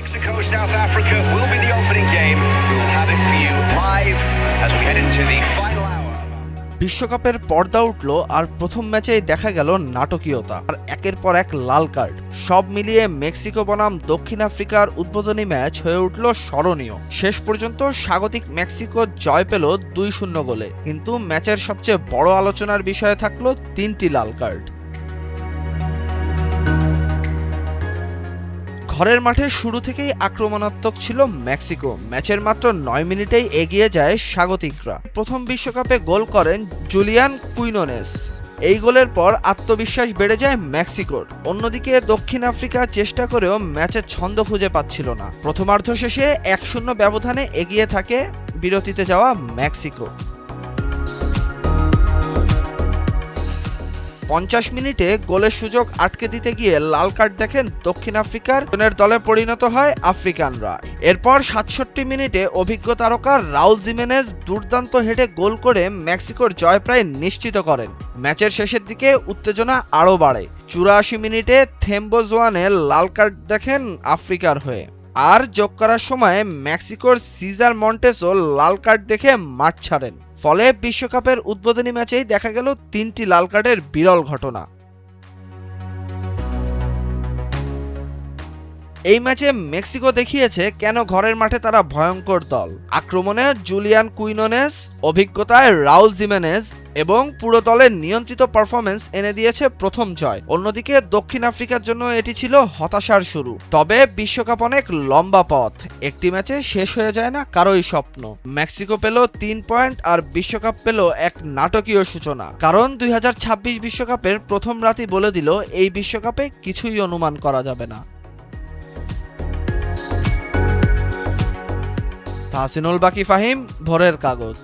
Mexico, South Africa will be the opening game. We will have it for you live as we head into the final hour. বিশ্বকাপের পর্দা উঠল আর প্রথম ম্যাচেই দেখা গেল নাটকীয়তা আর একের পর এক লাল কার্ড। সব মিলিয়ে মেক্সিকো বনাম দক্ষিণ আফ্রিকার উদ্বোধনী ম্যাচ হয়ে উঠল স্মরণীয়। শেষ পর্যন্ত স্বাগতিক মেক্সিকো জয় পেল 2-0 গোলে, কিন্তু ম্যাচের সবচেয়ে বড় আলোচনার বিষয়ে থাকলো 3টি লাল কার্ড। ঘরের মাঠে শুরু থেকেই আক্রমণাত্মক ছিল মেক্সিকো। ম্যাচের মাত্র 9 মিনিটেই এগিয়ে যায় স্বাগতিকরা। প্রথম বিশ্বকাপে গোল করেন জুলিয়ান কুইনোনেস। এই গোলের পর আত্মবিশ্বাস বেড়ে যায় মেক্সিকোর। অন্যদিকে দক্ষিণ আফ্রিকা চেষ্টা করেও ম্যাচের ছন্দ খুঁজে পাচ্ছিল না। প্রথমার্ধ শেষে 1-0 ব্যবধানে এগিয়ে থাকে বিরতিতে যাওয়া মেক্সিকো। 50 মিনিটে গোলের সুযোগ আটকে দিতে গিয়ে লাল কার্ড দেখেন দক্ষিণ আফ্রিকার দলে পরিণত হয় আফ্রিকানরা। এরপর 67 মিনিটে অভিজ্ঞ তারকা রাউল জিমেনেজ দুর্দান্ত হেডে গোল করে মেক্সিকোর জয় প্রায় নিশ্চিত করেন। ম্যাচের শেষের দিকে উত্তেজনা আরও বাড়ে। 84 মিনিটে থেম্বো জোয়ানে লাল কার্ড দেখেন আফ্রিকার হয়ে। আর যোগ করার সময় মেক্সিকোর সিজার মন্টেসও লাল কার্ড দেখে মাঠ ছাড়েন। ফলে বিশ্বকাপের উদ্বোধনী ম্যাচেই দেখা গেল 3টি লাল কার্ডের বিরল ঘটনা। এই ম্যাচে মেক্সিকো দেখিয়েছে কেন ঘরের মাঠে তারা ভয়ঙ্কর দল। আক্রমণে জুলিয়ান কুইনোনেস, অভিজ্ঞতায় রাউল জিমেনেজ এবং পুরো দলের নিয়ন্ত্রিত পারফরম্যান্স এনে দিয়েছে প্রথম জয়। অন্যদিকে দক্ষিণ আফ্রিকার জন্য এটি ছিল হতাশার শুরু। তবে বিশ্বকাপ অনেক লম্বা পথ, একটি ম্যাচে শেষ হয়ে যায় না কারোই স্বপ্ন। মেক্সিকো পেল 3 পয়েন্ট আর বিশ্বকাপ পেল এক নাটকীয় সূচনা। কারণ 2026 বিশ্বকাপের প্রথম রাতই বলে দিল এই বিশ্বকাপে কিছুই অনুমান করা যাবে না। তাহসিনুল বাকি ফাহিম, ভোরের কাগজ।